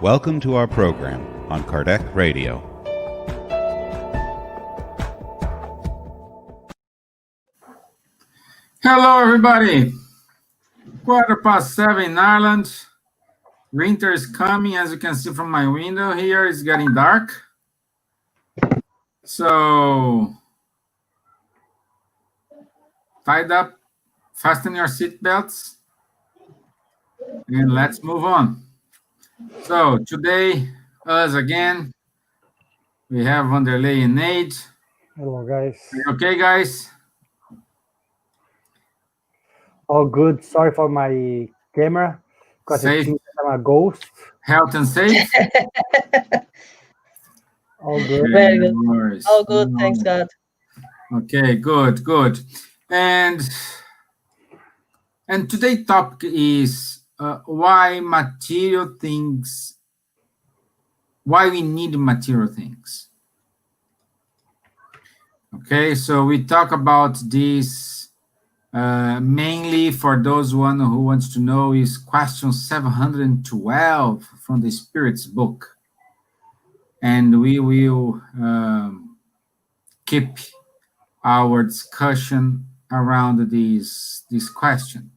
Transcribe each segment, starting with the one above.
Welcome to our program on Kardec Radio. Hello, everybody. 7:15 in Ireland. Winter is coming, as you can see from my window here. It's getting dark. So, tied up, fasten your seatbelts, and let's move on. So, today, us again, we have Vanderlei and Nate. Hello, guys. Okay, guys? All good. Sorry for my camera, because I think I'm a ghost. Health and safe? All good. Very good. All good, thanks God. Okay, good. And today's topic is why we need material things. Okay, so we talk about this mainly for those one who wants to know is question 712 from the Spirits book. And we will keep our discussion around this question.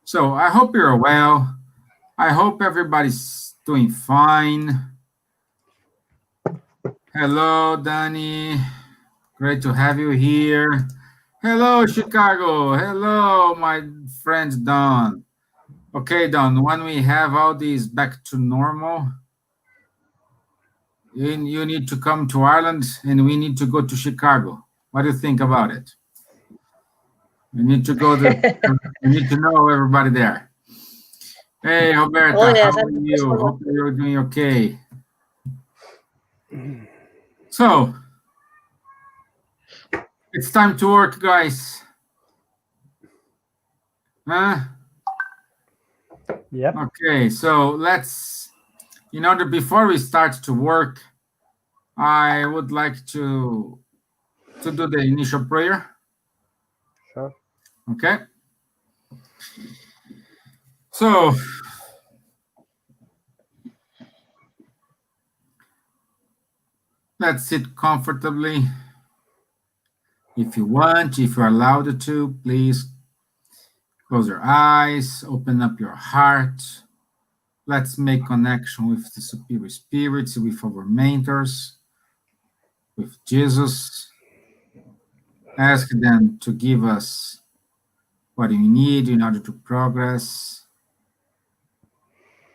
So I hope you're well. I hope everybody's doing fine. Hello, Danny. Great to have you here. Hello, Chicago. Hello, my friend Don. Okay, Don, when we have all these back to normal, you need to come to Ireland and we need to go to Chicago. What do you think about it? We need to go there. We need to know everybody there. Hey, Roberta, yes, how are you? Hope you're doing okay. So, it's time to work, guys. Huh? Yep. Okay, so before we start to work, I would like to do the initial prayer. Sure. Okay. So, let's sit comfortably. If you want, if you're allowed to, please close your eyes, open up your heart. Let's make connection with the superior spirits, with our mentors, with Jesus. Ask them to give us what we need in order to progress,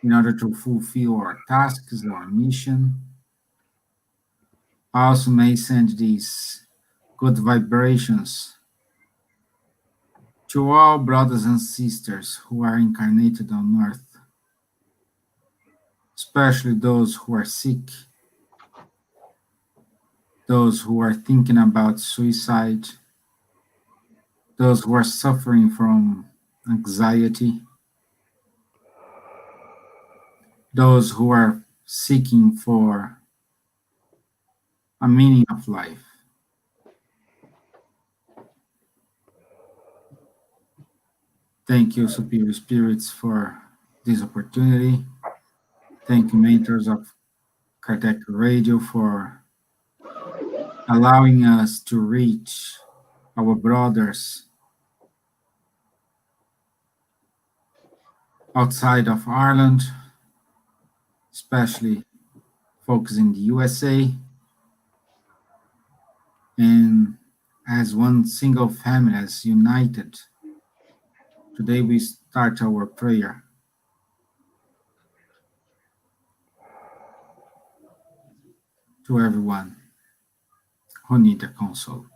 in order to fulfill our tasks, our mission. Also may send these good vibrations to all brothers and sisters who are incarnated on earth, especially those who are sick, those who are thinking about suicide, those who are suffering from anxiety, those who are seeking for a meaning of life. Thank you, Superior Spirits, for this opportunity. Thank you, mentors of Kardec Radio, for allowing us to reach our brothers outside of Ireland, especially folks in the USA. And as one single family, as united, today we start our prayer. To everyone who need a console.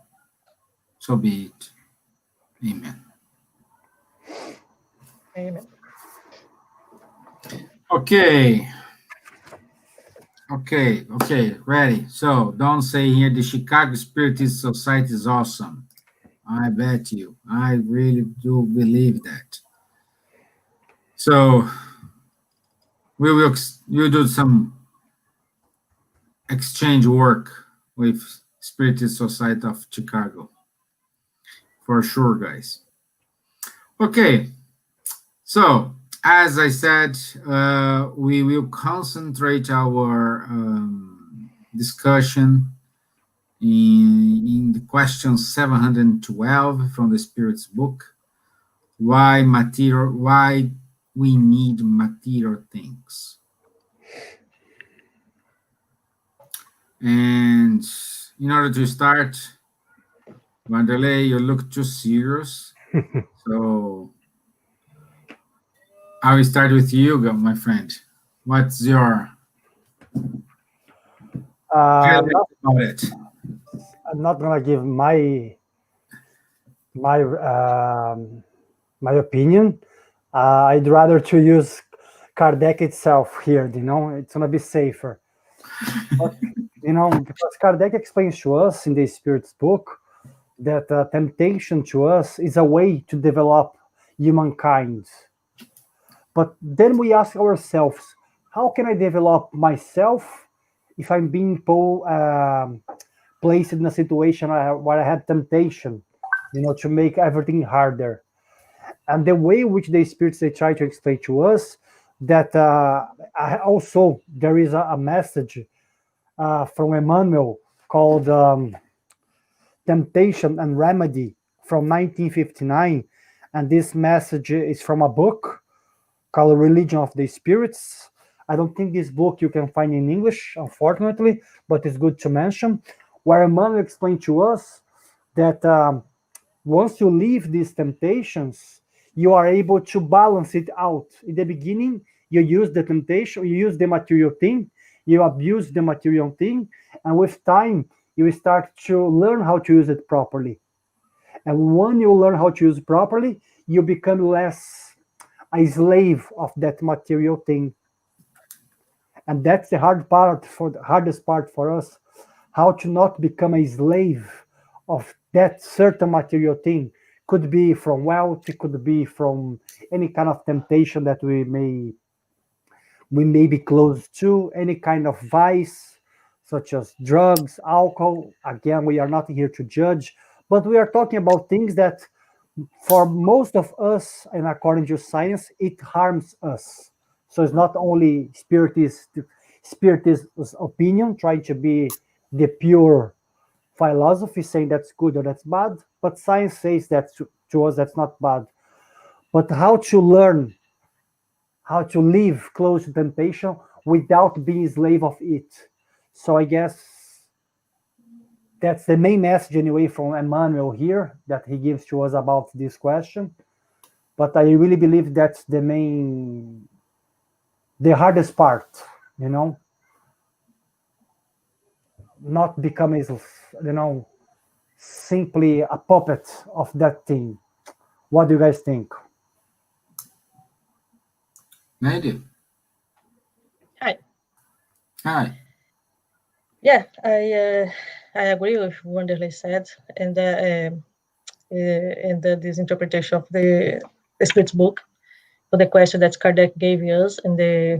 So be it. Amen. Amen. Okay, ready. So don't say here the Chicago Spiritist Society is awesome. I bet you. I really do believe that. So we'll do some exchange work with Spiriteers Society of Chicago. For sure, guys. Okay, so as I said, we will concentrate our discussion in the question 712 from the Spirits book. Why we need material things. And in order to start, Wanderlei, you look too serious. So I will start with you, my friend. What's your Not, about it? I'm not gonna give my opinion. I'd rather to use Kardec itself here. It's gonna be safer. But, because Kardec explains to us in the Spirits book that temptation to us is a way to develop humankind. But then we ask ourselves, how can I develop myself if I'm being placed in a situation where I have temptation, to make everything harder? And the way which the spirits, they try to explain to us that also there is a message from Emmanuel called Temptation and Remedy from 1959. And this message is from a book called Religion of the Spirits. I don't think this book you can find in English, unfortunately, but it's good to mention, where Emmanuel explained to us that once you leave these temptations, you are able to balance it out. In the beginning, you use the temptation, you use the material thing, you abuse the material thing, and with time, you start to learn how to use it properly. And when you learn how to use it properly, you become less a slave of that material thing. And that's the hardest part for us, how to not become a slave of that certain material thing. Could be from wealth, it could be from any kind of temptation that we may be close to, any kind of vice, such as drugs, alcohol. Again, we are not here to judge, but we are talking about things that for most of us, and according to science, it harms us. So it's not only spiritist opinion, trying to be the pure philosophy, saying that's good or that's bad, but science says that to us that's not bad. But how to learn, how to live close to temptation without being a slave of it. So I guess that's the main message anyway from Emmanuel here that he gives to us about this question. But I really believe that's the hardest part, not becoming, simply a puppet of that thing. What do you guys think? Nadia. Hi. Hi. Yeah, I agree with what Wanderlei said, and this interpretation of the Spirit's book for the question that Kardec gave us, and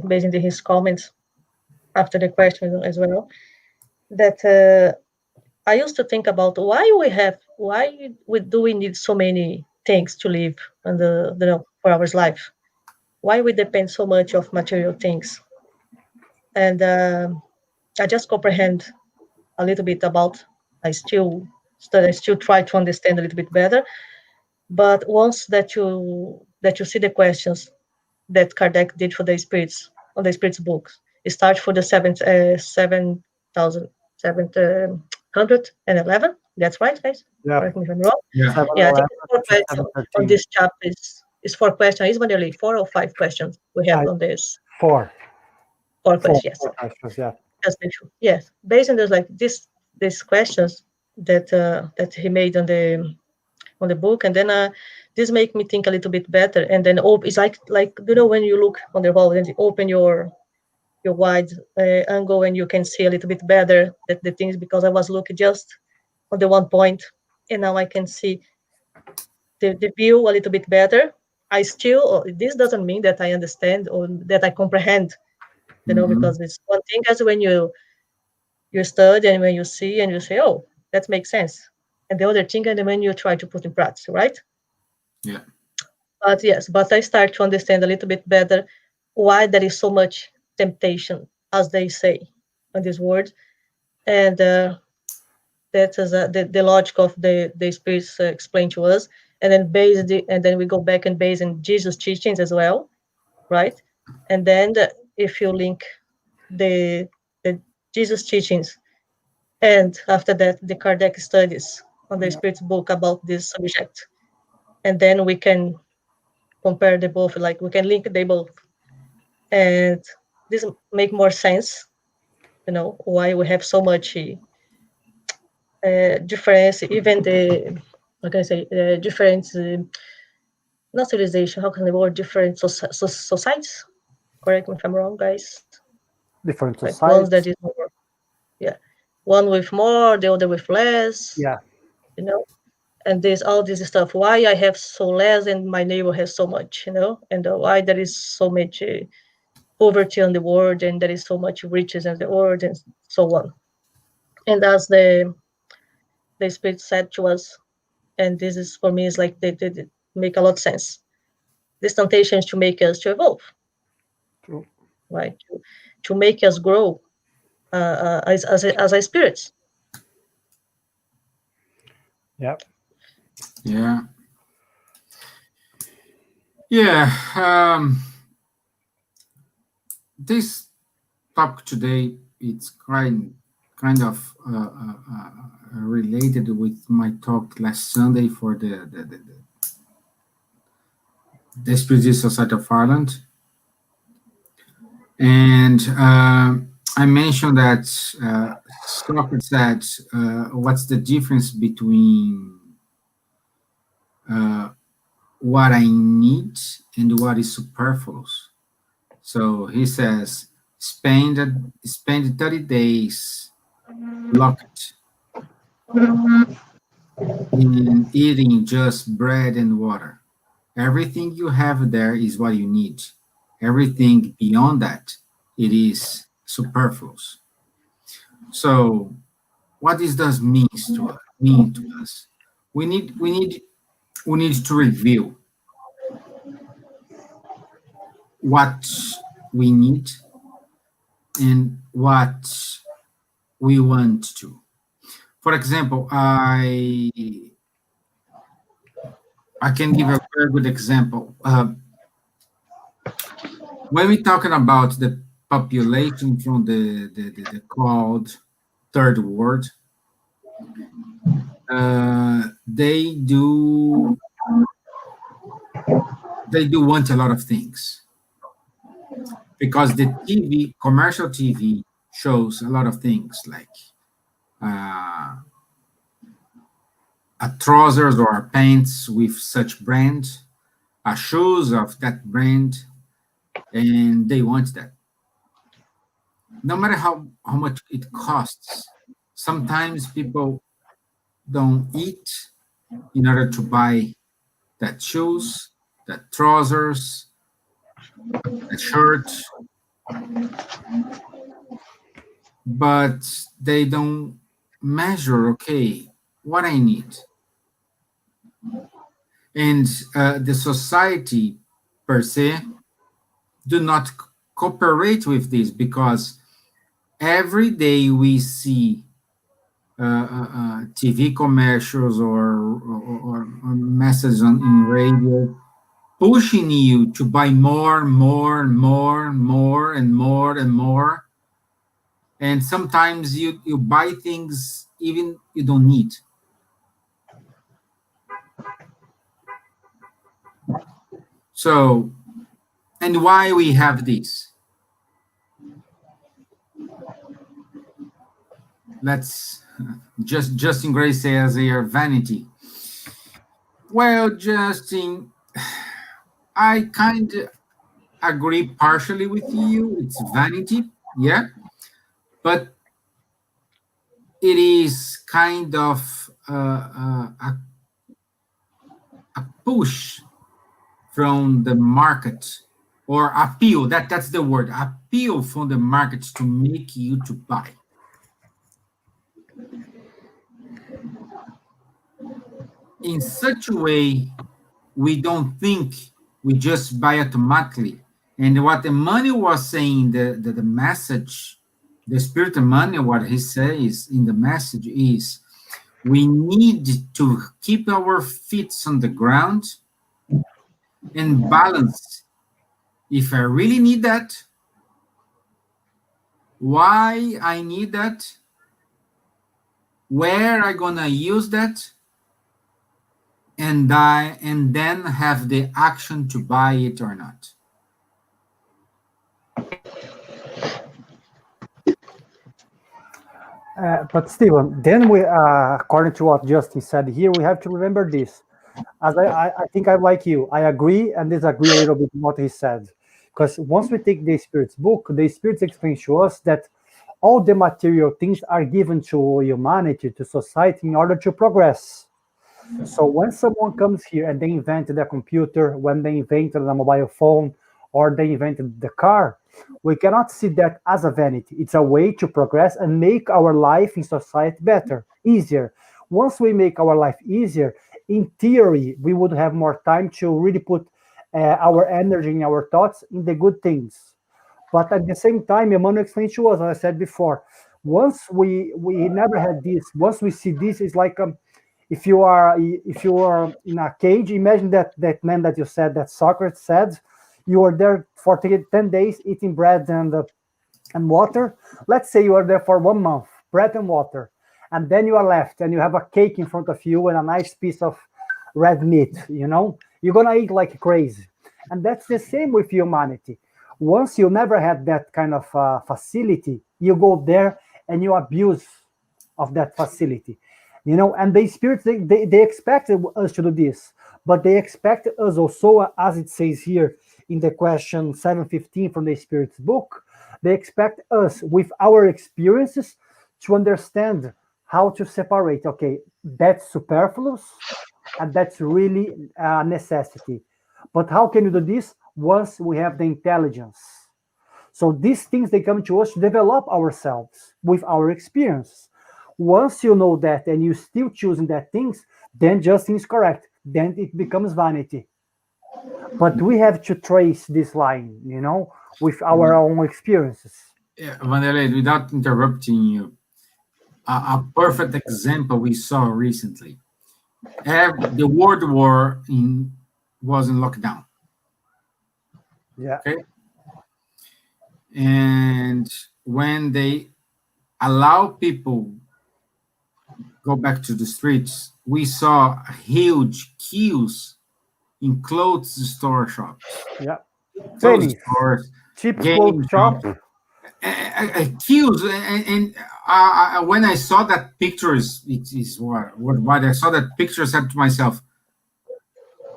based on his comments after the question as well, that I used to think about why do we need so many things to live for our life? Why we depend so much of material things? And I just comprehend a little bit about. I still try to understand a little bit better. But once that you see the questions that Kardec did for the spirits on the spirits books, it starts for the 7,711. That's right, guys. Yeah. Correct me if I'm wrong. Yeah. Yeah, I think it's 4 questions on this chapter. Is 4 questions. Is nearly 4 or 5 questions we have on this? 4. 4 questions. Yes. 4 questions. Yeah. Just make sure. Yes. Based on those, like these questions that he made on the book, and then this make me think a little bit better. And then it's like when you look on the wall and you open your wide angle, and you can see a little bit better the things, because I was looking just on the one point, and now I can see the view a little bit better. This doesn't mean that I understand or that I comprehend, because it's one thing as when you you study, and when you see, and you say, oh, that makes sense. And the other thing, and when you try to put in practice, right? Yeah. But yes, but I start to understand a little bit better why there is so much temptation, as they say on this word. And that is the logic of the spirits explained to us. And then and then we go back and base in Jesus' teachings as well, right? And then if you link the Jesus teachings, and after that the Kardec studies on the Spirit's book about this subject, and then we can compare the both, like we can link they both, and this make more sense. Why we have so much difference, even the, like I say, different, not civilization. How can the word different societies? Correct me if I'm wrong, guys. Different Like ones that societies. is more, yeah, one with more, the other with less. Yeah. And there's all this stuff. Why I have so less and my neighbor has so much, and why there is so much poverty on the world and there is so much riches in the world and so on. And as the Spirit said to us, and this is for me is like they make a lot of sense. This temptation is to make us to evolve, True. right? To make us grow as spirits. Yeah. Yeah. Yeah. This topic today, it's kind of related with my talk last Sunday for the Spiriteers Society of Ireland. And I mentioned that Socrates said, what's the difference between what I need and what is superfluous? So he says, spend 30 days locked in eating just bread and water. Everything you have there is what you need. Everything beyond that, it is superfluous. So what this does mean to us? We need to review what we need and what we want to. For example, I can give a very good example. When we're talking about the population from the called third world, they do want a lot of things because the commercial TV shows a lot of things like a trousers or a pants with such brand, a shoes of that brand, and they want that. No matter how much it costs, sometimes people don't eat in order to buy that shoes, that trousers, that shirt, but they don't measure, okay, what I need. And the society per se do not cooperate with this because every day we see TV commercials or messages in radio pushing you to buy more, more, more, more, and more, and more. And sometimes you buy things even you don't need. So, and why we have this? Let's Justin Gray says here, vanity. Well, Justin, I kind of agree partially with you. It's vanity, yeah, but it is kind of a push from the market or appeal. That's the word, appeal from the market to make you to buy. in such a way we don't think, we just buy automatically. And what Emmanuel was saying, the message, the spirit Emmanuel, what he says in the message is, we need to keep our feet on the ground and balance. If I really need that, why I need that, where I gonna use that, and then have the action to buy it or not. But Stephen, then we, according to what Justin said here, we have to remember this. As I think I'm like you. I agree and disagree a little bit with what he said. Because once we take the Spirit's book, the Spirit explains to us that all the material things are given to humanity, to society, in order to progress. So when someone comes here and they invented a computer, when they invented a mobile phone, or they invented the car, we cannot see that as a vanity. It's a way to progress and make our life in society better, easier. Once we make our life easier, in theory, we would have more time to really put our energy and our thoughts in the good things. But at the same time, Emmanuel explained to us, as I said before, once we never had this. Once we see this, it's like if you are in a cage. Imagine that man that you said that Socrates said, you are there for 10 days eating bread and water. Let's say you are there for 1 month, bread and water, and then you are left and you have a cake in front of you and a nice piece of red meat. You're gonna eat like crazy, and that's the same with humanity. Once you never had that kind of facility, you go there and you abuse of that facility. And the spirits, they expect us to do this, but they expect us also, as it says here in the question 715 from the Spirit's book, they expect us with our experiences to understand how to separate. Okay, that's superfluous and that's really a necessity. But how can you do this once we have the intelligence? So these things, they come to us to develop ourselves with our experience. Once you know that and you still choosing that things, then Justin is correct. Then it becomes vanity. But we have to trace this line, with our own experiences. Yeah, Vanderlei, without interrupting you, a perfect example we saw recently. The World War was in lockdown. Yeah. Okay. And when they allow people go back to the streets, we saw huge queues in clothes store shops. Yeah. Clothes stores, cheap game clothes shop. Queues, and when I saw that pictures, it is what I saw that picture, I said to myself,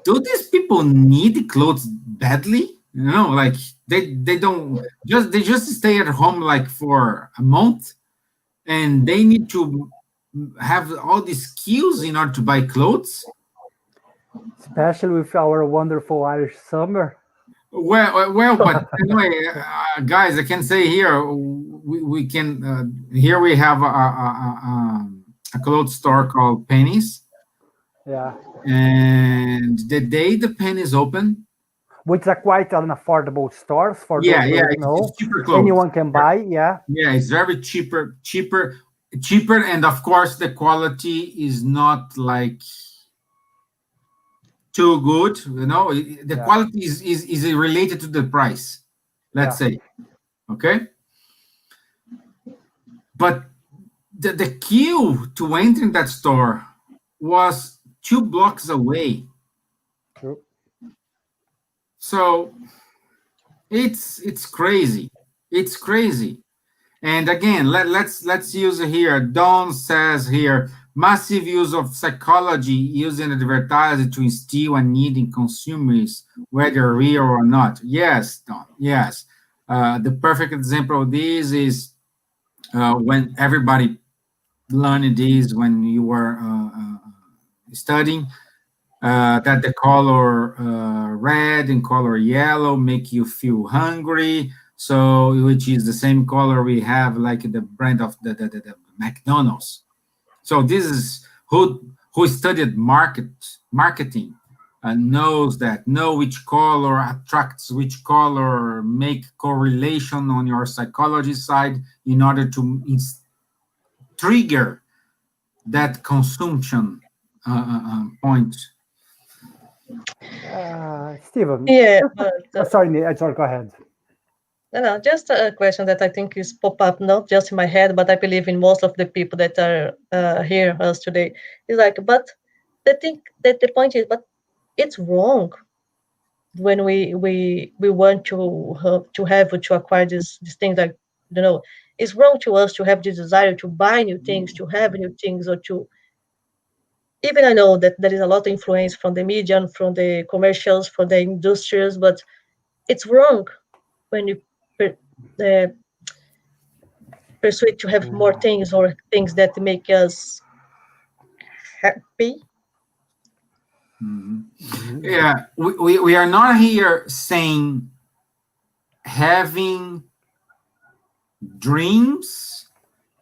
do these people need clothes badly? Like they just stay at home like for a month, and they need to have all these queues in order to buy clothes. Especially with our wonderful Irish summer. Well, but anyway, guys, I can say here we can here we have a clothes store called Pennies. Yeah. And the day the Pennies open, which are quite an affordable stores for those who know. It's cheaper clothes. Anyone can buy. Yeah, it's very cheaper, and of course the quality is not like too good. The quality is related to the price, let's say. Okay, but the queue to enter that store was 2 blocks away. True. So it's crazy. It's crazy. And again, let's use it here. Don says here, massive use of psychology using advertising to instill a need in consumers, whether real or not. Yes, Don. Yes. The perfect example of this is when everybody learned this when you were studying. That the color red and color yellow make you feel hungry. So, which is the same color we have like the brand of the McDonald's. So this is who who studied marketing knows that know which color attracts which color, make correlation on your psychology side in order to trigger that consumption point. Stephen. Yeah, Sorry, go ahead. No, just a question that I think is pop up not just in my head, but I believe in most of the people that are here us today. Is like, but the point is, but it's wrong when we want to acquire these things. Like, it's wrong to us to have the desire to buy new things, to have new things, or to even I know that there is a lot of influence from the media and from the commercials, from the industries, but it's wrong when you persuade to have more things or things that make us happy. Yeah, we are not here saying having dreams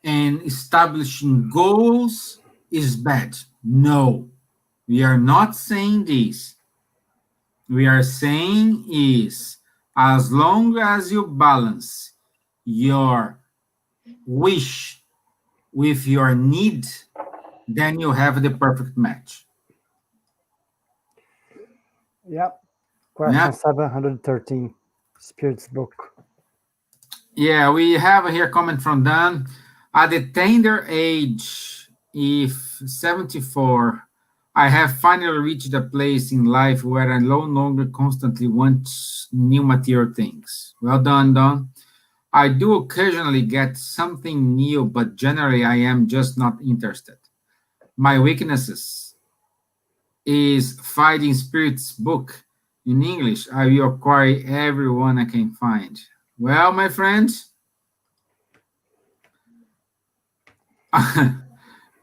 and establishing goals is bad. No, we are not saying this. We are saying is as long as you balance your wish with your need, then you have the perfect match. Yep. Question 713, Spirits book. Yeah, we have here a comment from Dan. At the tender age, if 74, I have finally reached a place in life where I no longer constantly want new material things. Well done, Don. I do occasionally get something new, but generally I am just not interested. My weaknesses is Fighting Spirits book in English. I will acquire everyone I can find. Well, my friends,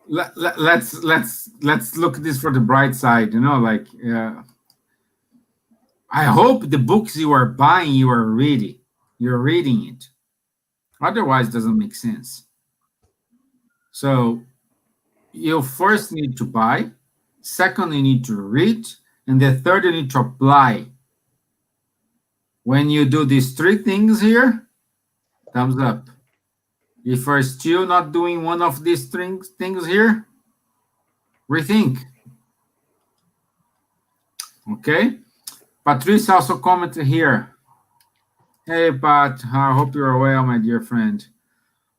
let's look at this for the bright side. I hope the books you are buying, you're reading it. Otherwise, it doesn't make sense. So you first need to buy, second you need to read, and the third you need to apply. When you do these three things here, thumbs up. If you're still not doing one of these things here, rethink. Okay? Patrice also commented here. Hey, Pat, I hope you're well, my dear friend.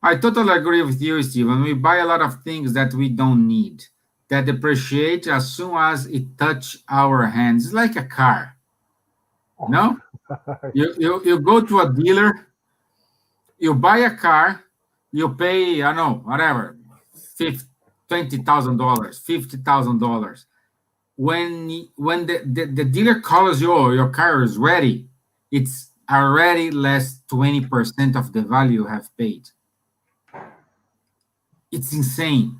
I totally agree with you, Steven. We buy a lot of things that we don't need, that depreciate as soon as it touches our hands. It's like a car. No? You go to a dealer, you buy a car, you pay, I don't know, whatever, $20,000, $50,000. When the dealer calls you, oh, your car is ready, it's already less 20% of the value you have paid. It's insane.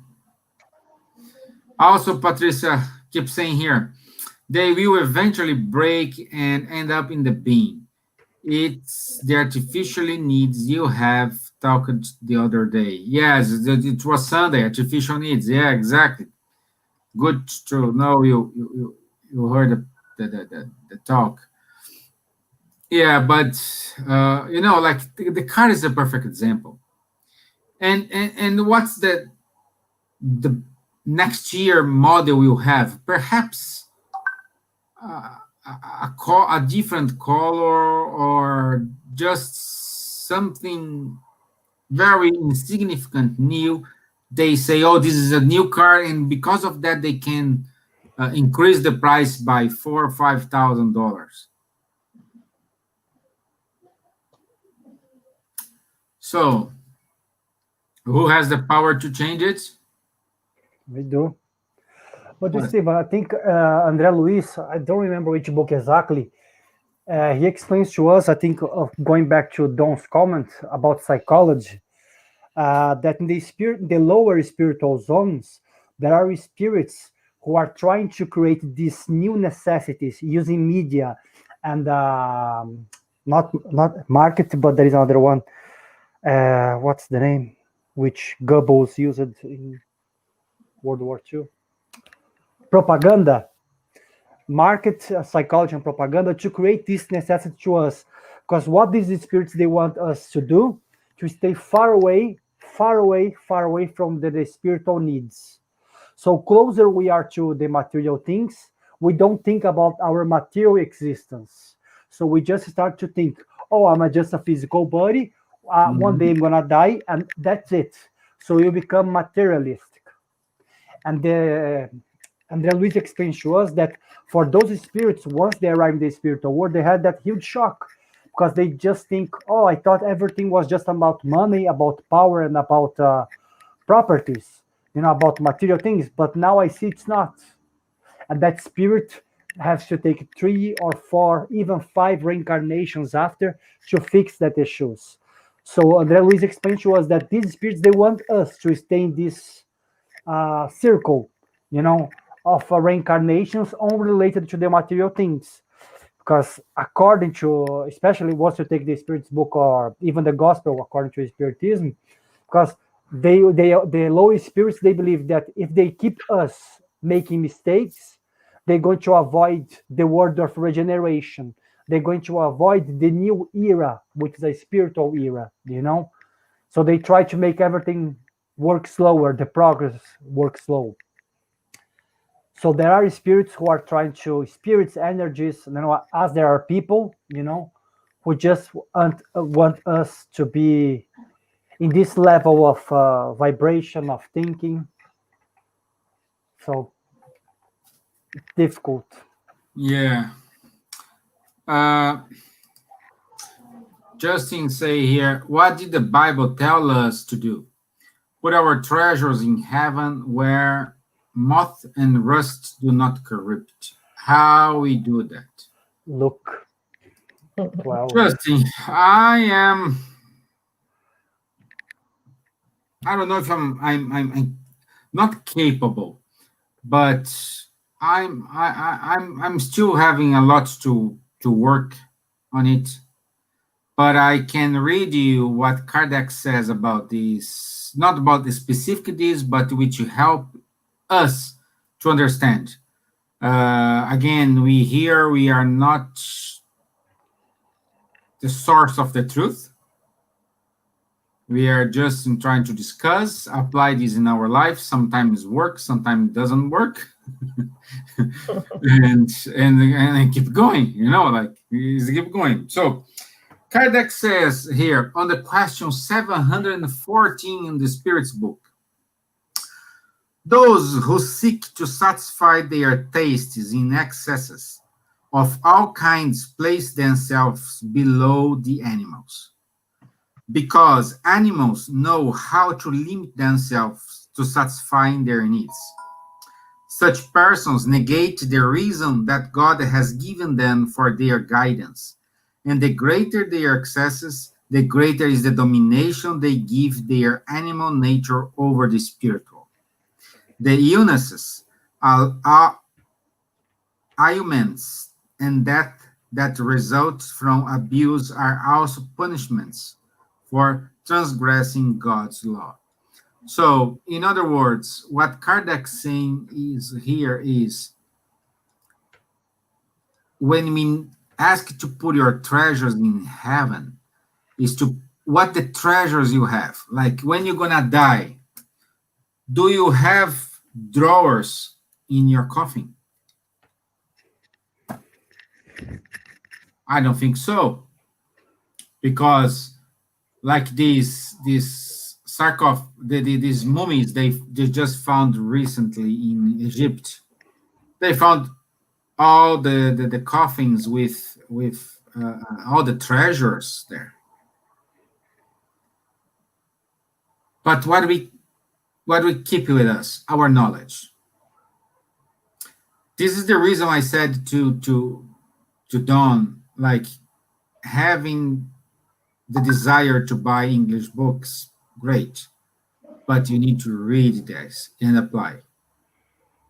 Also, Patricia keeps saying here, they will eventually break and end up in the bin. It's the artificially needs you have talked the other day. Yes, it was Sunday, artificial needs. Yeah, exactly. Good, true. No, you heard the talk. Yeah, but like the car is a perfect example. And what's the next year model we'll have? Perhaps a different color or just something very insignificant new. They say, oh, this is a new car, and because of that they can increase the price by $4,000 or $5,000. So who has the power to change it? We do. But Steve, I think André Luis, I don't remember which book exactly. He explains to us, I think, going back to Don's comment about psychology, that in the lower spiritual zones, there are spirits who are trying to create these new necessities using media and not market, but there is another one. What's the name? Which Goebbels used in World War II? propaganda, market psychology and propaganda to create this necessity to us. Because what these spirits they want us to do, to stay far away, far away, far away from the spiritual needs. So closer we are to the material things, we don't think about our material existence. So we just start to think, oh, I'm just a physical body. One day I'm gonna die, and that's it. So you become materialistic. And then Luis explains to us that for those spirits, once they arrive in the spiritual world, they had that huge shock because they just think, oh, I thought everything was just about money, about power, and about properties, about material things. But now I see it's not. And that spirit has to take 3 or 4, even 5 reincarnations after to fix that issues. So André Luiz explained to us that these spirits, they want us to stay in this circle, of reincarnations only related to the material things. Because according to, especially once you take the Spirit's book or even the Gospel according to Spiritism, because the lower spirits, they believe that if they keep us making mistakes, they're going to avoid the word of regeneration. They're going to avoid the new era, which is a spiritual era, So they try to make everything work slower, the progress works slow. So there are spirits who are trying to, spirits, energies, as there are people, who just want us to be in this level of vibration of thinking. So it's difficult. Yeah. Justin say here, what did the Bible tell us to do? Put our treasures in heaven where moth and rust do not corrupt. How we do that? Look. Wow. Justin, I don't know if I'm not capable, but I'm still having a lot to work on it. But I can read you what Kardec says about this, not about the specific this, but which help us to understand. Again, we are not the source of the truth. We are just trying to discuss, apply this in our life. Sometimes works, sometimes it doesn't work. and keep going, keep going. So Kardec says here on the question 714 in the Spirit's book, those who seek to satisfy their tastes in excesses of all kinds place themselves below the animals, because animals know how to limit themselves to satisfying their needs. Such persons negate the reason that God has given them for their guidance, and the greater their excesses, the greater is the domination they give their animal nature over the spiritual. The illnesses, ailments, and death that result from abuse are also punishments for transgressing God's law. So, in other words, what Kardec's saying is when we ask to put your treasures in heaven, is to what the treasures you have. Like when you're gonna die, do you have drawers in your coffin? I don't think so, because like these these mummies they just found recently in Egypt, they found all the coffins with all the treasures there. But what we keep with us, our knowledge. This is the reason I said to Don, like having the desire to buy English books, great, but you need to read this and apply.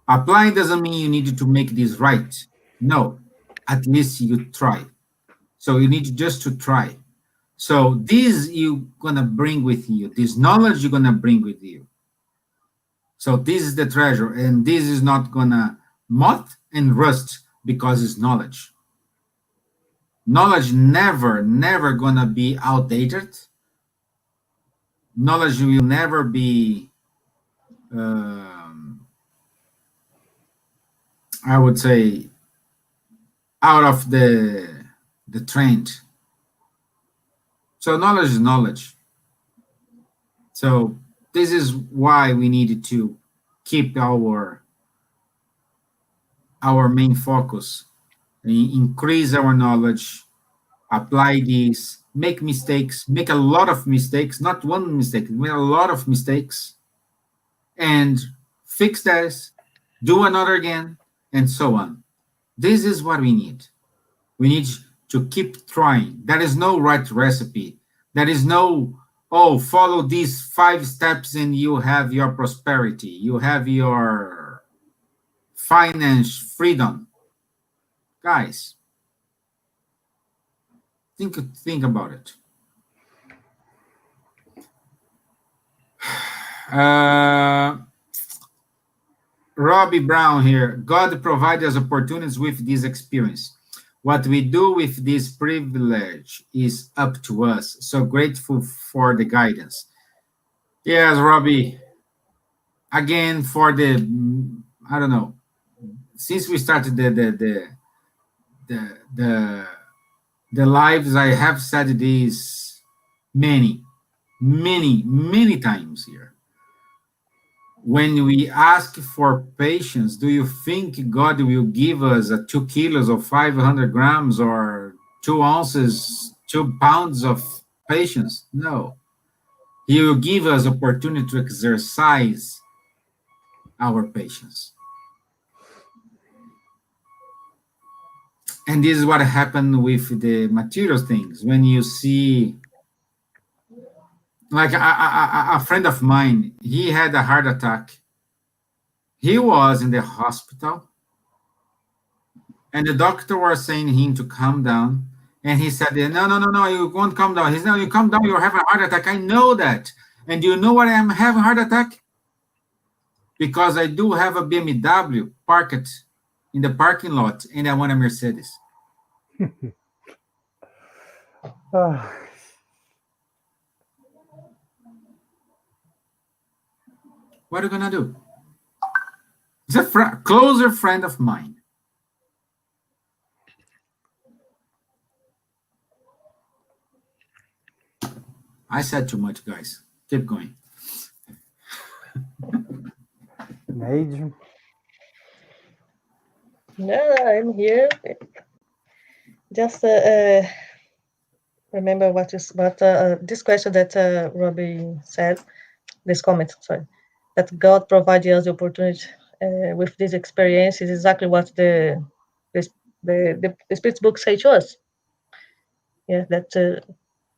Applying doesn't mean you need to make this right. No, at least you try. So you need just to try. So this you're gonna bring with you, this knowledge you're gonna bring with you. So this is the treasure, and this is not gonna moth and rust because it's knowledge. Knowledge never gonna be outdated. Knowledge will never be, I would say, out of the trend. So knowledge is knowledge. So this is why we needed to keep our main focus, increase our knowledge, apply these, make mistakes, make a lot of mistakes, not one mistake, make a lot of mistakes, and fix this, do another again, and so on. This is what we need. We need to keep trying. There is no right recipe. There is no, oh, follow these 5 steps and you have your prosperity. You have your finance freedom. Guys, think about it. Robbie Brown here. God provided us opportunities with this experience. What we do with this privilege is up to us. So grateful for the guidance. Yes, Robbie. Again, for the, I don't know, since we started the lives, I have said this many times here. When we ask for patience, do you think God will give us a 2 kilos or 500 grams or 2 ounces, 2 pounds of patience? No. He will give us opportunity to exercise our patience. And this is what happened with the material things. When you see, like a friend of mine, he had a heart attack. He was in the hospital, and the doctor was saying him to calm down. And he said, no, you won't calm down. He said, no, you calm down, you're having a heart attack. I know that. And do you know why I'm having a heart attack? Because I do have a BMW parked in the parking lot, and I want a Mercedes. What are you gonna do? It's a closer friend of mine. I said too much, guys. Keep going. Neide. No, I'm here. Just remember what this question that Robbie said, this comment, sorry, that God provided us the opportunity with this experience is exactly what the Spirit's book say to us. Yeah, that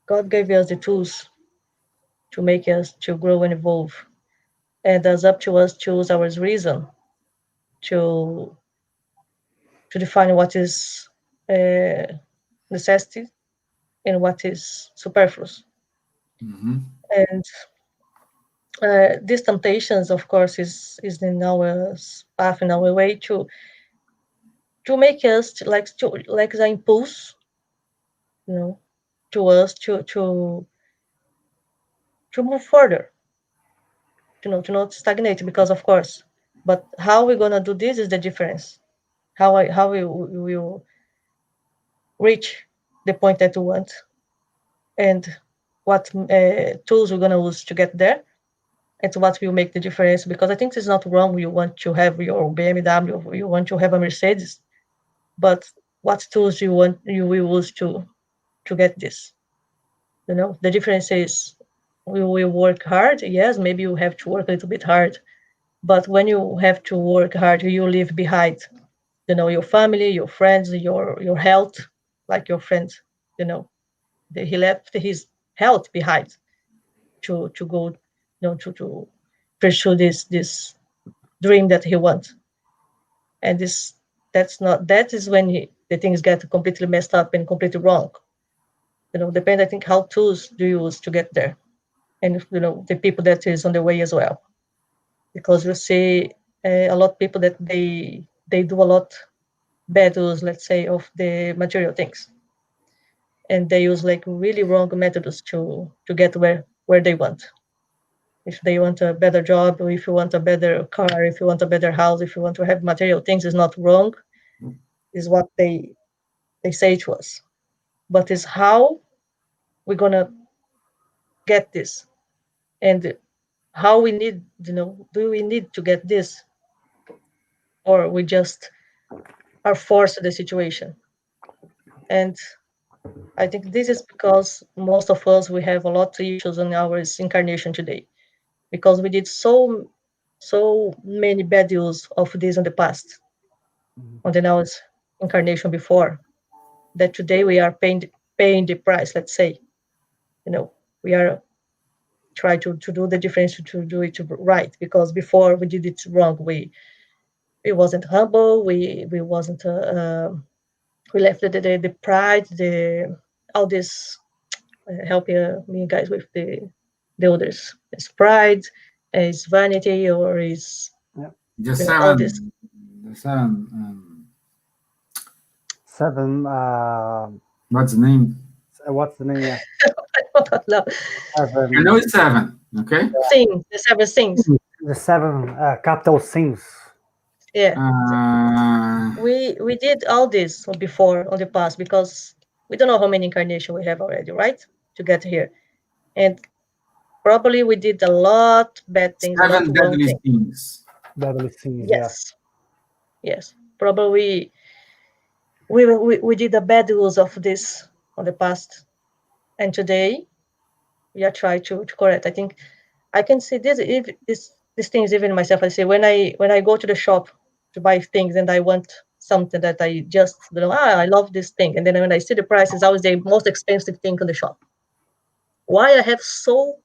God gave us the tools to make us to grow and evolve, and it's up to us to use our reason to define what is necessity and what is superfluous. Mm-hmm. And these temptations, of course, is in our path, in our way to make us like the impulse, to us to move further, to not stagnate, because of course. But how we're gonna do this is the difference. How we will reach the point that we want, and what tools we're gonna use to get there. It's what will make the difference, because I think it's not wrong. You want to have your BMW, you want to have a Mercedes, but what tools you will use to get this? The difference is we will work hard. Yes, maybe you have to work a little bit hard, but when you have to work hard, you leave behind, your family, your friends, your health, like your friend, he left his health behind to go, to pursue this dream that he wants. And that is when the things get completely messed up and completely wrong. Depend, I think, how tools do you use to get there, and the people that is on the way as well, because you see a lot of people that they they do a lot bad use, let's say, of the material things, and they use like really wrong methods to get where they want. If they want a better job, or if you want a better car, if you want a better house, if you want to have material things, is not wrong, is what they say to us, but is how we're gonna get this, and how we need, do we need to get this, or we just are forced to the situation. And I think this is because most of us, we have a lot of issues in our incarnation today, because we did so many bad use of this in the past, on the now incarnation before, that today we are paying the price, let's say. We are try to do the difference, to do it right, because before we did it wrong. We wasn't humble, we wasn't we left the pride, the all this, help me guys with the others. It's pride, it's vanity, or is The all this. seven. The seven. Seven. What's the name? What's the name? Yeah. No. Seven. I know it's seven. Okay. Things, the seven things. The seven capital sins. Yeah. Uh, We did all this before, on the past, because we don't know how many incarnations we have already, right? To get here. And probably we did a lot bad things, a lot seven wrong deadly things. things. Deadly sins. Yes. Yes. Probably we did a bad use of this on the past. And today we are trying to correct. I think I can see this, if these things even myself. I say when I go to the shop to buy things and I want something that I just I love this thing, and then when I see the price, it's always the most expensive thing in the shop. Why I have so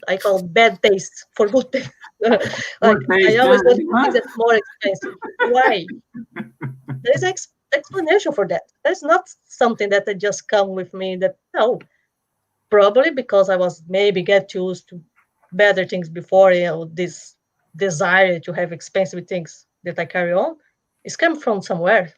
I call bad taste for good things. Like I always want things that's more expensive. Why? There is explanation for that. That's not something that just come with me. That no, probably because I was maybe get used to better things before. This desire to have expensive things that I carry on, it's come from somewhere.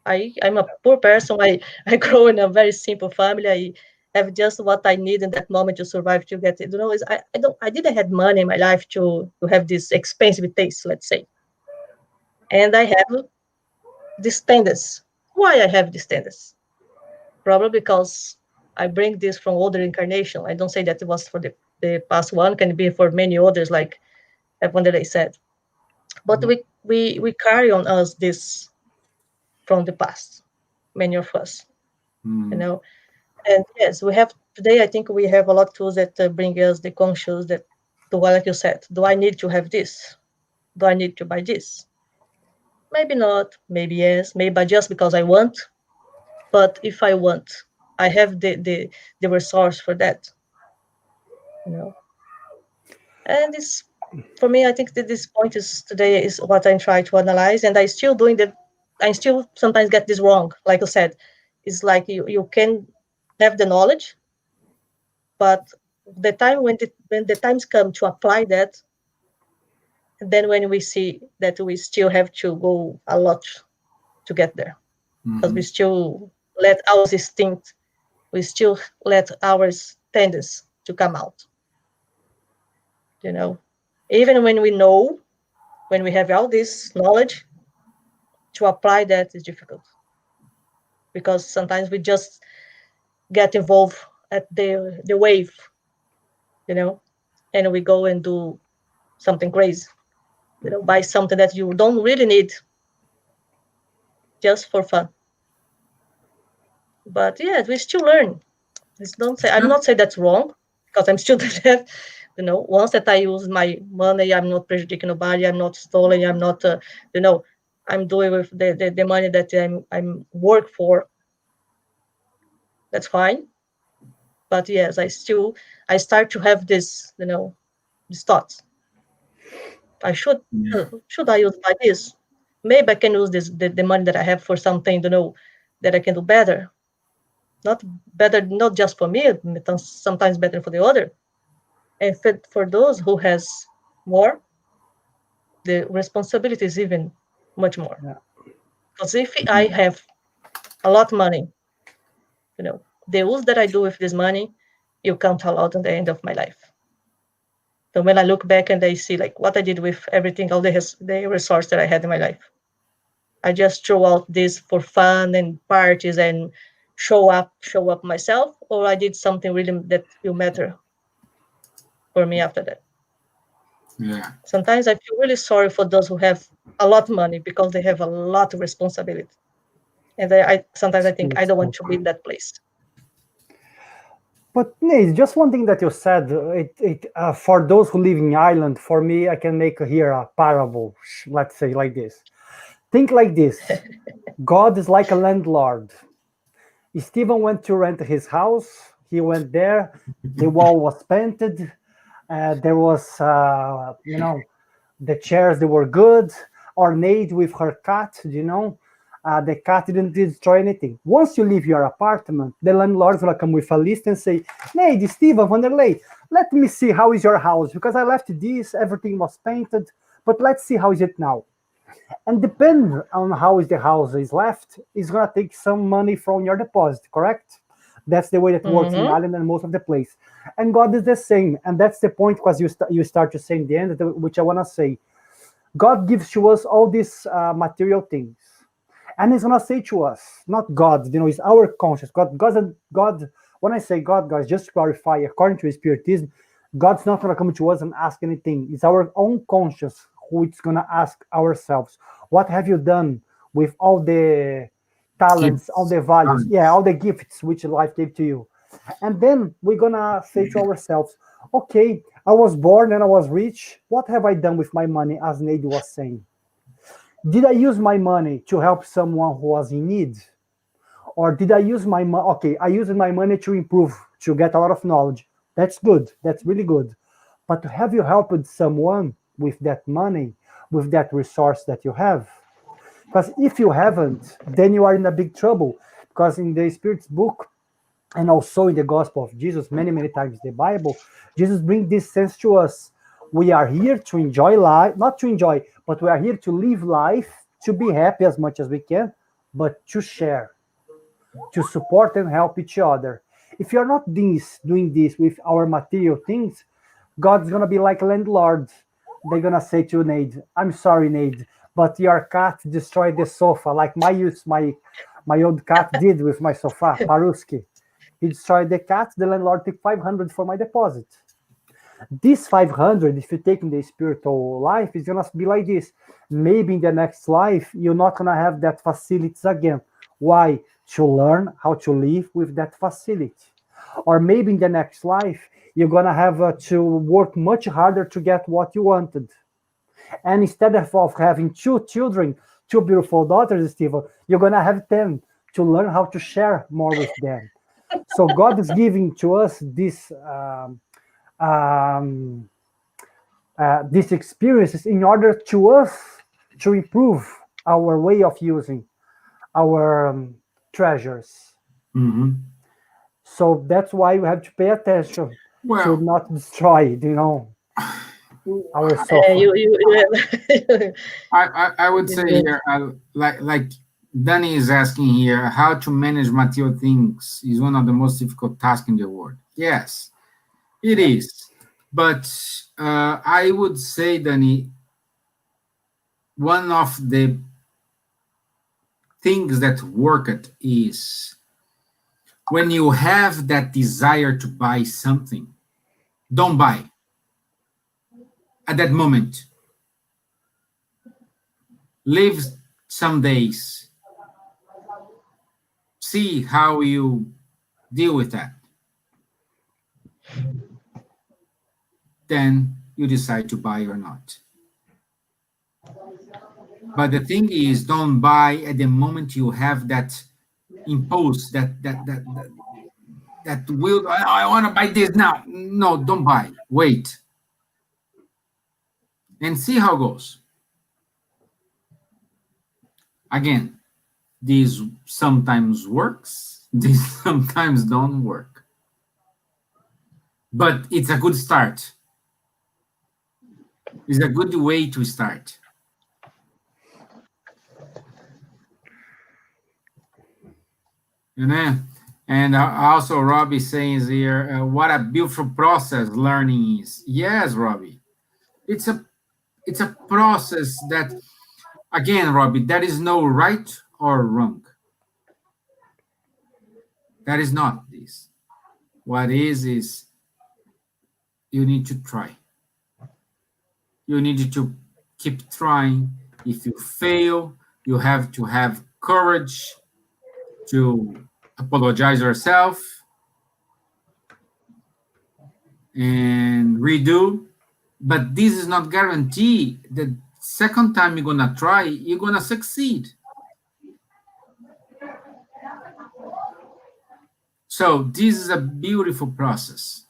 I'm a poor person. I grow in a very simple family. I have just what I need in that moment to survive, to get it. Is I didn't have money in my life to have this expensive taste, let's say. And I have this tendency. Why I have this tendency? Probably because I bring this from older incarnation. I don't say that it was for the past one, can be for many others, like one that I said. But we carry on us this from the past, many of us, And yes, we have today. I think we have a lot of tools that bring us the conscious that, like you said, do I need to have this? Do I need to buy this? Maybe not. Maybe yes. Maybe just because I want. But if I want, I have the resource for that. And this, for me, I think that this point is today is what I'm trying to analyze, and I still doing that. I still sometimes get this wrong. Like I said, it's like you can have the knowledge, but the time when the times come to apply that, then when we see that we still have to go a lot to get there, because we still let our instinct, we still let our tendencies to come out. Even when we know, when we have all this knowledge, to apply that is difficult, because sometimes we just get involved at the wave, and we go and do something crazy, buy something that you don't really need, just for fun. But yeah, we still learn. I'm not saying that's wrong, because I'm still there. Once that I use my money, I'm not prejudicing nobody. I'm not stealing. I'm not, I'm doing with the money that I'm work for. That's fine. But yes, I start to have this, these thoughts. I should I use like this? Maybe I can use the money that I have for something, that I can do better. Not better, not just for me, sometimes better for the other. And for those who has more, the responsibility is even much more. Yeah. Because if I have a lot of money, the use that I do with this money, you count a lot at the end of my life. So when I look back and I see like what I did with everything, all the resource that I had in my life, I just throw out this for fun and parties and show up myself, or I did something really that will matter for me after that. Yeah. Sometimes I feel really sorry for those who have a lot of money because they have a lot of responsibility. And I sometimes I think I don't want to be in that place. But Nate, just one thing that you said, for those who live in Ireland, for me, I can make here a parable. Let's say like this. Think like this: God is like a landlord. Stephen went to rent his house. He went there. The wall was painted. There was, the chairs. They were good. Ornate with her cat. The cat didn't destroy anything. Once you leave your apartment, the landlord's gonna come with a list and say, "Hey, Steven van der Ley, let me see how is your house because I left this. Everything was painted, but let's see how is it now." And depending on how is the house is left, it's gonna take some money from your deposit. Correct? That's the way that works in Mm-hmm. Ireland and most of the place. And God is the same, and that's the point because you start to say in the end, which I wanna say. God gives to us all these material things. And he's gonna say to us, not God, it's our conscience. God. When I say God, guys, just to clarify, according to Spiritism, God's not gonna come to us and ask anything. It's our own conscience who it's gonna ask ourselves. What have you done with all the talents, all Gifts. the values, yeah, Talents. all the gifts which life gave to you? And then we're gonna say to ourselves, okay, I was born and I was rich. What have I done with my money, as Nate was saying? Did I use my money to help someone who was in need? Or did I use my money? Okay, I used my money to improve, to get a lot of knowledge. That's good. That's really good. But have you helped someone with that money, with that resource that you have? Because if you haven't, then you are in a big trouble. Because in the Spirit's book, and also in the Gospel of Jesus, many times in the Bible, Jesus brings this sense to us. We are here to enjoy life, not to enjoy, but we are here to live life, to be happy as much as we can, but to share, to support and help each other. If you're not doing this with our material things, God's gonna be like landlord. They're gonna say to Nade, "I'm sorry, Nade, but your cat destroyed the sofa, like my old cat did with my sofa, Paruski. He destroyed the cat. The landlord took 500 for my deposit. This 500, if you take in the spiritual life, is gonna be like this. Maybe in the next life, you're not gonna have that facilities again. Why? To learn how to live with that facility. Or maybe in the next life, you're gonna have to work much harder to get what you wanted. And instead of having two children, two beautiful daughters, Stephen, you're gonna have 10 to learn how to share more with them. So God is giving to us um, these experiences in order to us to improve our way of using our treasures. Mm-hmm. So that's why we have to pay attention to Well, not destroy, our Yeah, sofa. I would say you here, like Danny is asking here, how to manage material things is one of the most difficult tasks in the world. Yes, it Yeah. is. But I would say, Danny, one of the things that work it is when you have that desire to buy something, don't buy at that moment. Live some days, see how you deal with that. Then you decide to buy or not. But the thing is, don't buy at the moment you have that impulse, that will. I want to buy this now. No, don't buy. Wait and see how it goes. Again, this sometimes works. This sometimes don't work. But it's a good start. It's a good way to start. You know, and also Robbie says here, what a beautiful process learning is. Yes, Robbie, it's a process that, again, Robbie, there is no right or wrong. That is not this. What is you need to try. You need to keep trying. If you fail, you have to have courage to apologize yourself and redo. But this is not guarantee the second time you're gonna try, you're gonna succeed. So this is a beautiful process.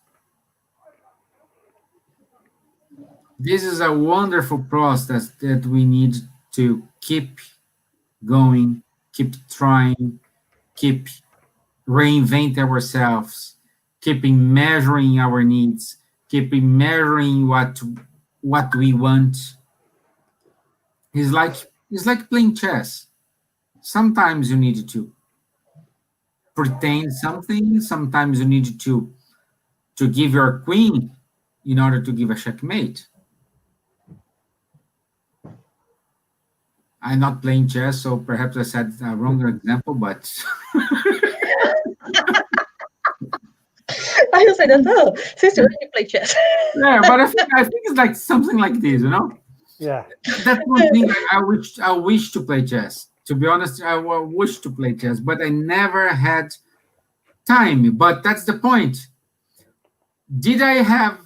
This is a wonderful process that we need to keep going, keep trying, keep reinvent ourselves, keeping measuring our needs, keeping measuring what we want. It's like playing chess. Sometimes you need to pretend something. Sometimes you need to give your queen in order to give a checkmate. I'm not playing chess, so perhaps I said a wrong example, but I said that, oh, since you already play chess. yeah, but I think it's like something like this, you know? Yeah. That's one thing I wish to play chess. To be honest, wish to play chess, but I never had time. But that's the point. Did I have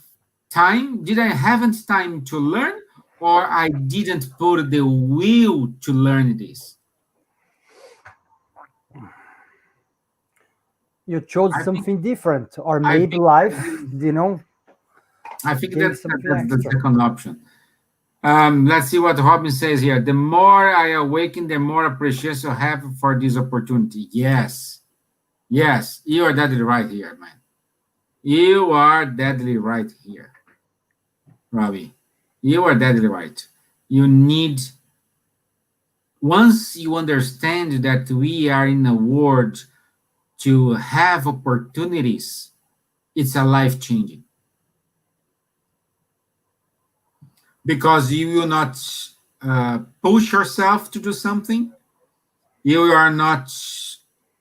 time? Did I haven't time to learn, or I didn't put the will to learn this? You chose I think something different, or I maybe think life, you know, I think gave that's something that's the extra. second option. Let's see what Robin says here. The more I awaken, the more appreciation I have for this opportunity. Yes, yes, you are deadly right here, man. You are deadly right here, Robbie. You are deadly right. You need, once you understand that we are in a world to have opportunities, it's a life changing, because you will not push yourself to do something. You are not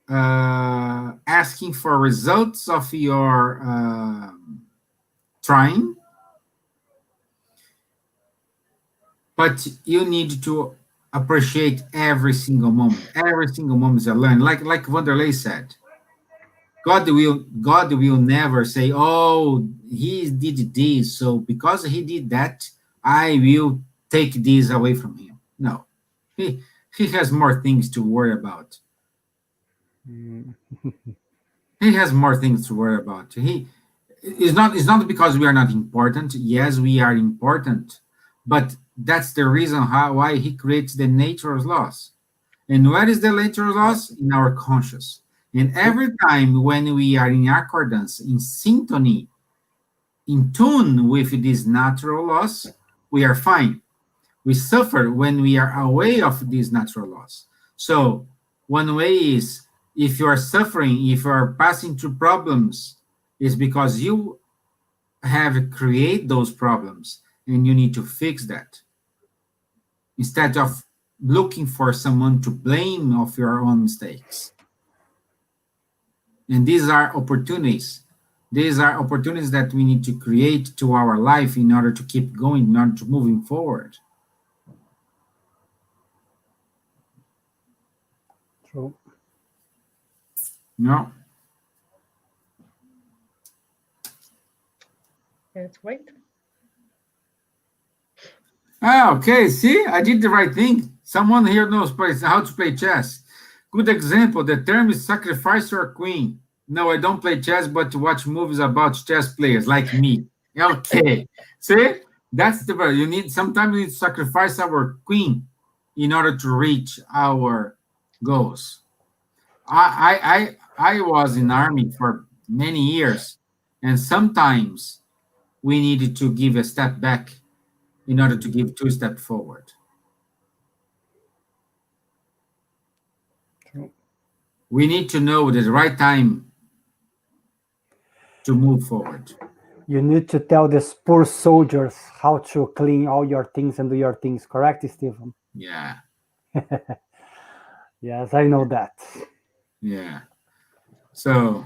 asking for results of your trying, but you need to appreciate every single moment. Every single moment is a learn. Like Wanderlei said, God will never say, "Oh, he did this, so because he did that, I will take this away from him." No, he has more things to worry about. Mm. He has more things to worry about. It's not because we are not important. Yes, we are important, but that's the reason why he creates the nature's laws. And what is the nature's laws? In our conscious. And every time when we are in accordance, in symphony, in tune with these natural laws, we are fine. We suffer when we are away of these natural laws. So one way is, if you are suffering, if you are passing through problems, is because you have created those problems and you need to fix that, instead of looking for someone to blame of your own mistakes. And these are opportunities. These are opportunities that we need to create to our life in order to keep going, in order to moving forward. True. No. That's right. Okay. See, I did the right thing. Someone here knows how to play chess. Good example. The term is sacrifice your queen. No, I don't play chess, but to watch movies about chess players like me. Okay. See, that's the word. Sometimes we need to sacrifice our queen in order to reach our goals. I was in army for many years, and sometimes we needed to give a step back in order to give two steps forward. True. we need to know the right time to move forward. You need to tell these poor soldiers how to clean all your things and do your things, correct, Stephen? Yeah, Yes, I know that. yeah. So,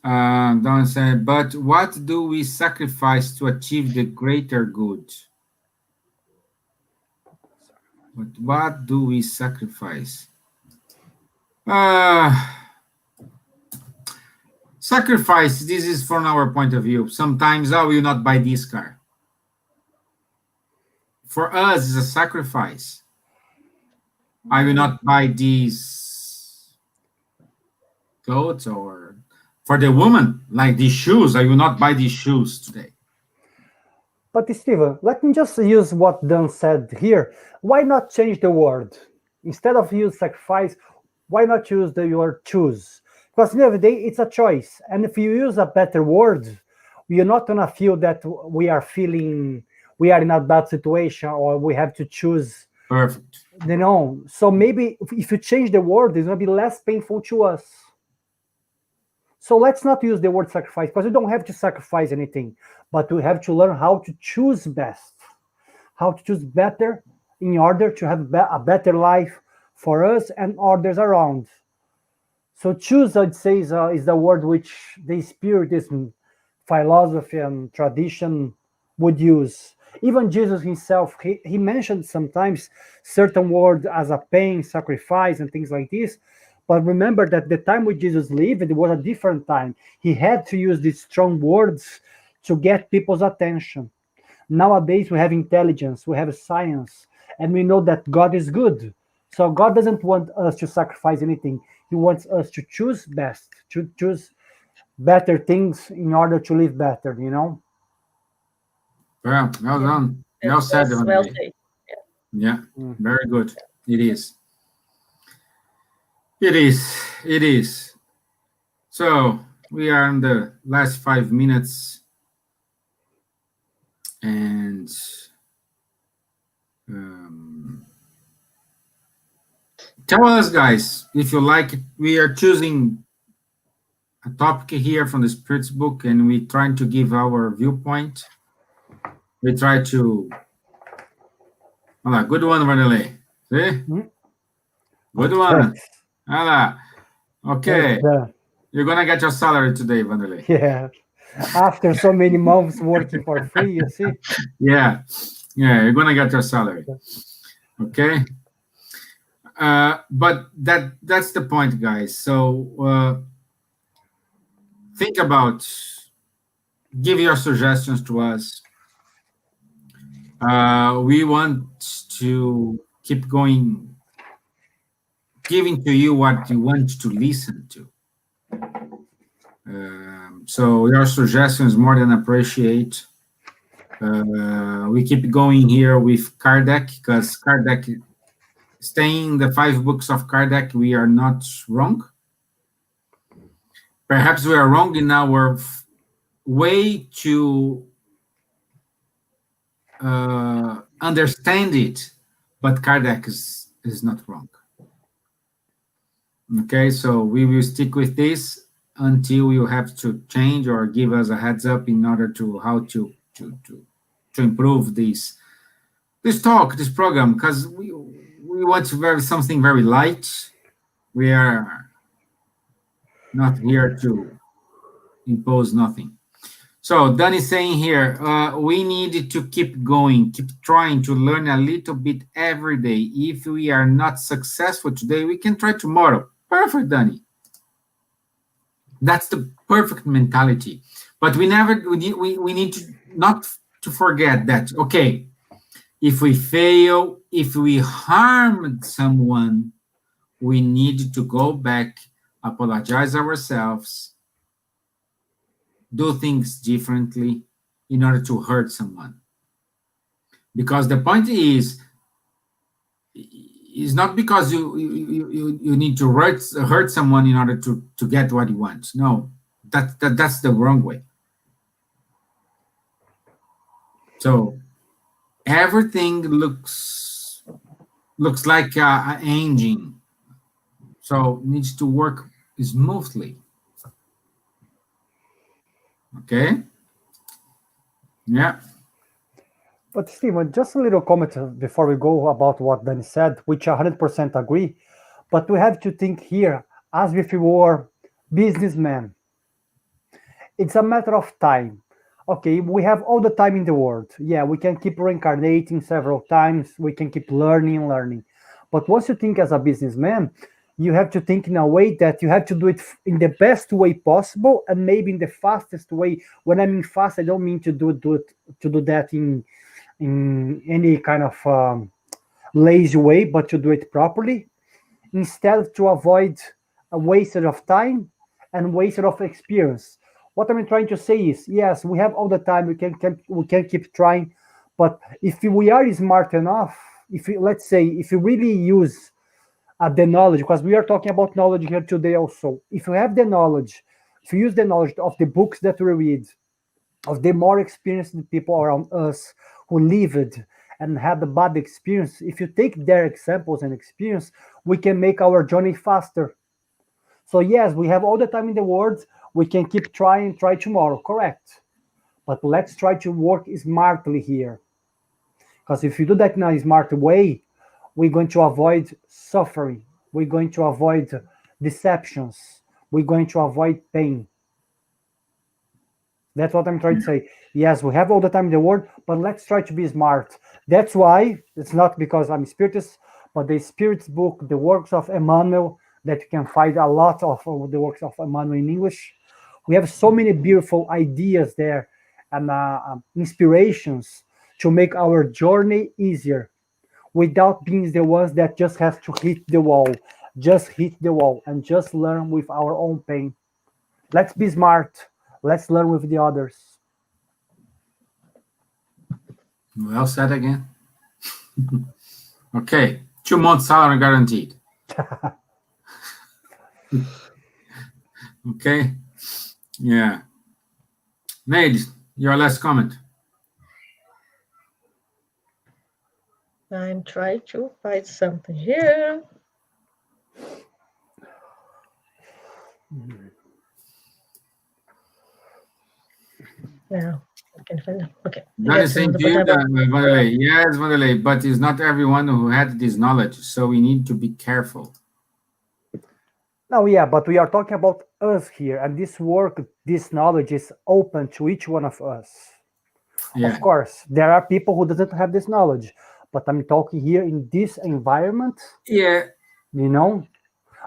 Don said, but what do we sacrifice to achieve the greater good? But what do we sacrifice? Sacrifice, this is from our point of view. Sometimes I will not buy this car. For us, it's a sacrifice. I will not buy these clothes, or for the woman, like these shoes, I will not buy these shoes today. But Stephen, let me just use what Dan said here. Why not change the word? Instead of use sacrifice, why not use the word choose? Because at the end of the day, it's a choice. And if you use a better word, we are not gonna feel that we are in a bad situation or we have to choose. Perfect. So maybe if you change the word, it's gonna be less painful to us. So let's not use the word sacrifice, because we don't have to sacrifice anything, but we have to learn how to choose best, how to choose better in order to have a better life for us and others around. So choose, I'd say, is the word which the Spiritism philosophy and tradition would use. Even Jesus himself, he mentioned sometimes certain words as a pain, sacrifice, and things like this. But remember that the time when Jesus lived, it was a different time. He had to use these strong words to get people's attention. Nowadays, we have intelligence, we have science, and we know that God is good. So God doesn't want us to sacrifice anything. He wants us to choose best, to choose better things in order to live better, Well done. Well said, Well said. Yeah, very good. It is. It is. It is. So we are in the last 5 minutes, and tell us, guys, if you like it. We are choosing a topic here from the Spirits book, and we're trying to give our viewpoint. We try to. Hola, good one, Vanille. See? Good one. Hola. Okay. You're going to get your salary today, Vanille. Yeah. After so many months working for free, you see? Yeah. Yeah, you're going to get your salary. Okay. But that's the point, guys. So think about, give your suggestions to us. We want to keep going, giving to you what you want to listen to. So your suggestions more than appreciate. We keep going here with Kardec, because Kardec, staying the 5 books of Kardec, we are not wrong. Perhaps we are wrong in our way to understand it, but Kardec is not wrong. Okay, so we will stick with this until you have to change or give us a heads up in order to how to improve this program, because we want something very light. We are not here to impose nothing. So Dan is saying here, we need to keep going, keep trying to learn a little bit every day. If we are not successful today, we can try tomorrow. Perfect, Danny. That's the perfect mentality. But we need to not to forget that, okay, if we fail, if we harmed someone, we need to go back, apologize ourselves, do things differently in order to hurt someone. Because the point is not because you need to hurt someone in order to get what you want. No, that's the wrong way. So everything looks looks like an engine, so needs to work smoothly. Okay. Yeah. But Stephen, just a little comment before we go about what Danny said, which I 100% agree. But we have to think here as if we were businessmen. It's a matter of time. Okay, we have all the time in the world. Yeah, we can keep reincarnating several times. We can keep learning and learning. But once you think as a businessman, you have to think in a way that you have to do it in the best way possible and maybe in the fastest way. When I mean fast, I don't mean to do that in any kind of lazy way, but to do it properly instead to avoid a wasted of time and wasted of experience. What I'm trying to say is, yes, we have all the time. We can keep trying, but if we are smart enough, if we, let's say if you really use the knowledge, because we are talking about knowledge here today also. If you have the knowledge, if you use the knowledge of the books that we read, of the more experienced people around us who lived and had a bad experience, if you take their examples and experience, we can make our journey faster. So yes, we have all the time in the world. We can keep trying, try tomorrow, correct? But let's try to work smartly here. Because if you do that in a smart way, we're going to avoid suffering. We're going to avoid deceptions. We're going to avoid pain. That's what I'm trying to say. Yes, we have all the time in the world, but let's try to be smart. That's why it's not because I'm spiritist, but the Spirits book, the works of Emmanuel, that you can find a lot of the works of Emmanuel in English. We have so many beautiful ideas there and inspirations to make our journey easier without being the ones that just have to hit the wall and just learn with our own pain. Let's be smart. Let's learn with the others. Well said again. Okay, 2 months salary guaranteed. Okay. Yeah. Nate, your last comment. I'm trying to find something here. Now, I can find it. Okay. That is saying to you, Vanderlei. Yes, Vanderlei, but it's not everyone who had this knowledge, so we need to be careful. No, yeah, but we are talking about us here, and this work, this knowledge is open to each one of us. Yeah. Of course, there are people who doesn't have this knowledge, but I'm talking here in this environment. Yeah. You know,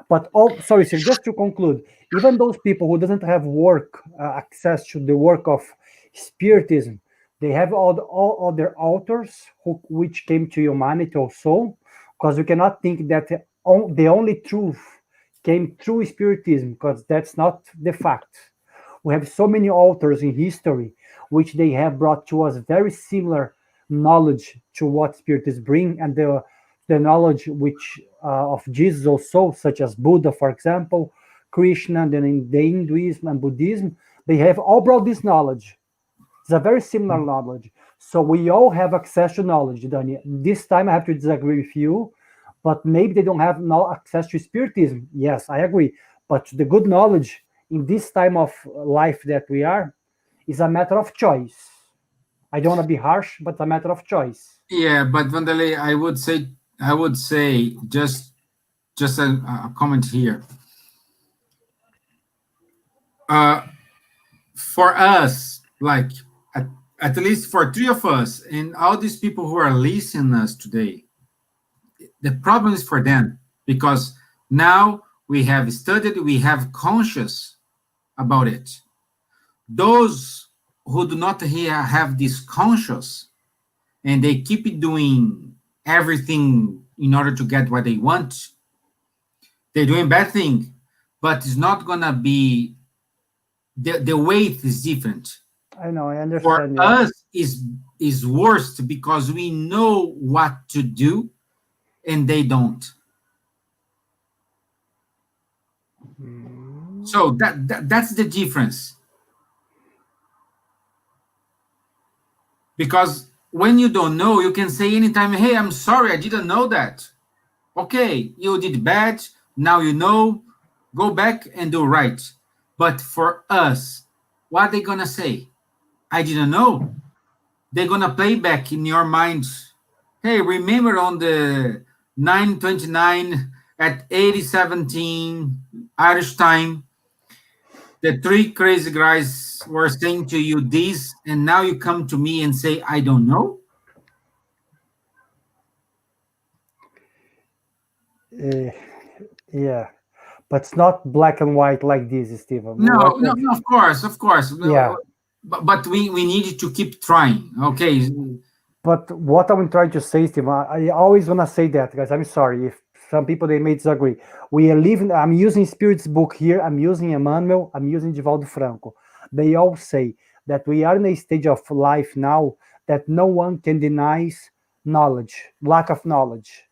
but sorry, sir, just to conclude, even those people who doesn't have access to the work of spiritism, they have all other authors which came to humanity also, because we cannot think that the only truth came through spiritism, because that's not the fact. We have so many authors in history which they have brought to us very similar knowledge to what spiritists bring, and the knowledge which of Jesus also, such as Buddha, for example, Krishna, then in the Hinduism and Buddhism, they have all brought this knowledge. It's a very similar knowledge. So we all have access to knowledge, Dani. This time I have to disagree with you, but maybe they don't have no access to spiritism. Yes, I agree. But the good knowledge in this time of life that we are is a matter of choice. I don't want to be harsh, but a matter of choice. Yeah, but Vanderlei, I would say just a comment here. For us, like at least for three of us, and all these people who are listening us today, the problem is for them, because now we have studied, we have conscious about it. Those who do not have this conscious, and they keep doing everything in order to get what they want, they're doing bad thing, but it's not gonna be, the weight is different. I know, I understand. For us is worse because we know what to do and they don't. So that's the difference. Because when you don't know, you can say anytime, hey, I'm sorry, I didn't know that. Okay, you did bad. Now you know. Go back and do right. But for us, what are they gonna say? I didn't know. They're gonna play back in your mind. Hey, remember on the 9:29 at 80:17 Irish time, the three crazy guys were saying to you this, and now you come to me and say, I don't know? Yeah, but it's not black and white like this, Stephen. No, no, no, of course, of course. Yeah. But we need to keep trying, okay? But what I'm trying to say, Steve, I always want to say that, guys. I'm sorry if some people they may disagree. We are living. I'm using Spirit's book here. I'm using Emmanuel. I'm using Divaldo Franco. They all say that we are in a stage of life now that no one can deny knowledge, lack of knowledge.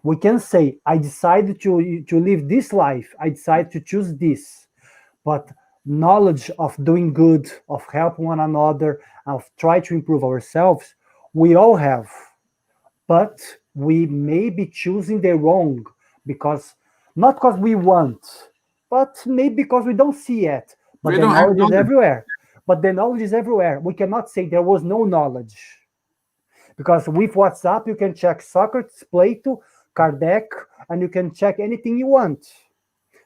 We can say, I decided to live this life. I decided to choose this, but knowledge of doing good, of helping one another, of try to improve ourselves, we all have, but we may be choosing the wrong because not because we want, but maybe because we don't see it. But We the don't have knowledge is knowledge. everywhere. But the knowledge is everywhere. We cannot say there was no knowledge because with WhatsApp you can check Socrates, Plato, Kardec, and you can check anything you want.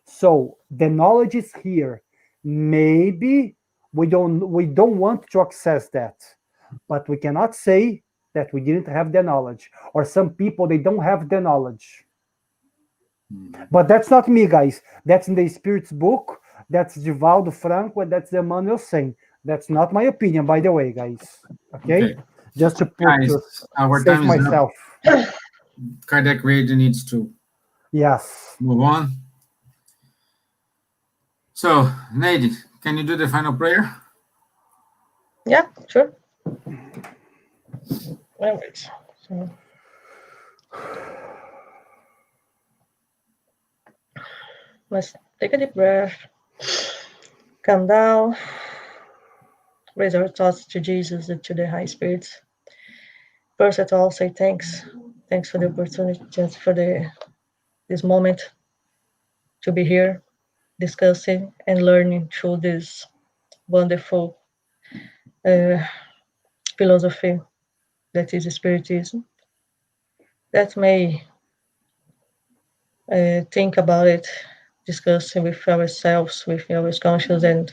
So the knowledge is here. Maybe we don't want to access that, but we cannot say that we didn't have the knowledge. Or some people they don't have the knowledge. But that's not me, guys. That's in the Spirit's book. That's Divaldo Franco, and that's Emmanuel saying. That's not my opinion, by the way, guys. Okay, just to put Guys, to our save time is up. myself. Kardec Radio needs to Yes. move on. So, Nady, can you do the final prayer? Yeah, sure. All right. So, let's take a deep breath, calm down, raise our thoughts to Jesus and to the high spirits. First of all, say thanks. Thanks for the opportunity, just for this moment to be here discussing and learning through this wonderful philosophy that is Spiritism. That may think about it, discussing with ourselves, with our conscience, and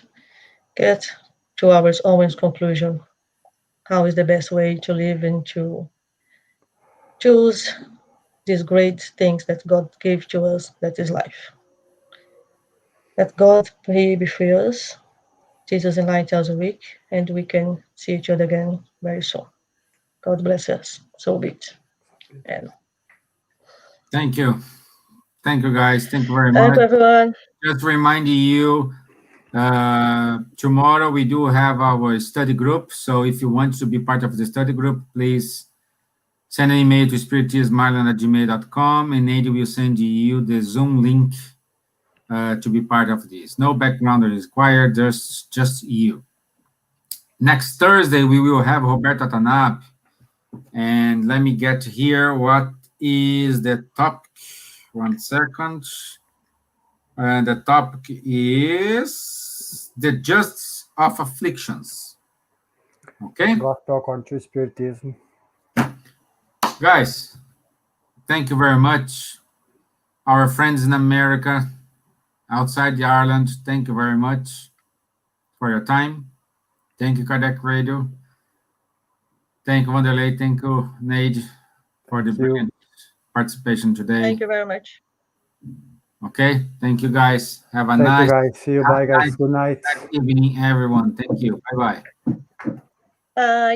get to our own conclusion. How is the best way to live and to choose these great things that God gave to us, that is life. That God be with us, Jesus enlighten us a week, and we can see each other again very soon. God bless us. So be it. And Thank you. Thank you, guys. Thank you very thank much. you, everyone. Just reminding you, tomorrow we do have our study group. So if you want to be part of the study group, please send an email to spiriteersmarlon@gmail.com, and Nady will send you the Zoom link to be part of this. No background is required, just you. Next Thursday, we will have Roberto Tanap. And let me get here. What is the topic? 1 second. The topic is the justice of afflictions. Okay? Gospel according to Spiritism. Guys, thank you very much. Our friends in America, outside the Ireland, thank you very much for your time. Thank you, Kardec Radio. Thank you, Wanderlei. Thank you, Nade, for the brilliant participation today. Thank you very much. Okay, thank you, guys. Have a Thank nice you, guys. See you. Bye, guys. Good night. evening, everyone. Thank you. Bye-bye. Bye.